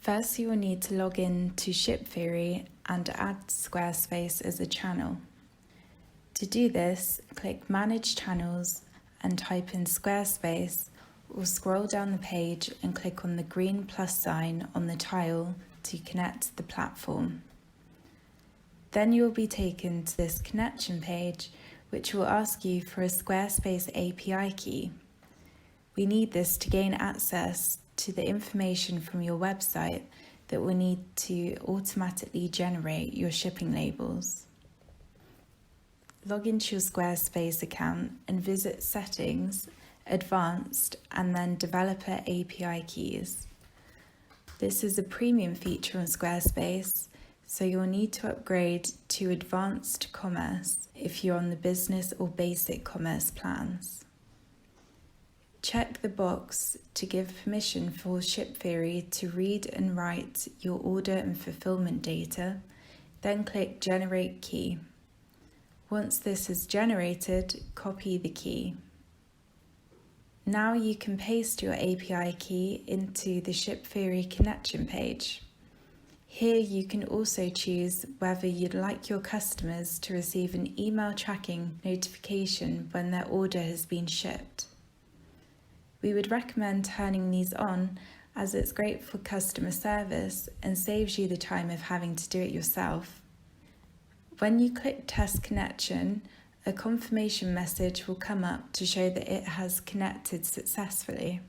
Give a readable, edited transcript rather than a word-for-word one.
First, you will need to log in to Shiptheory and add Squarespace as a channel. To do this, click Manage Channels and type in Squarespace, or scroll down the page and click on the green plus sign on the tile to connect to the platform. Then you will be taken to this connection page, which will ask you for a Squarespace API key. We need this to gain access to the information from your website that will need to automatically generate your shipping labels. Log into your Squarespace account and visit Settings, Advanced, and then Developer API Keys. This is a premium feature on Squarespace, so you'll need to upgrade to Advanced Commerce if you're on the Business or Basic Commerce plans. Check the box to give permission for Shiptheory to read and write your order and fulfillment data, then click Generate Key. Once this is generated, copy the key. Now you can paste your API key into the Shiptheory connection page. Here you can also choose whether you'd like your customers to receive an email tracking notification when their order has been shipped. We would recommend turning these on as it's great for customer service and saves you the time of having to do it yourself. When you click Test Connection, a confirmation message will come up to show that it has connected successfully.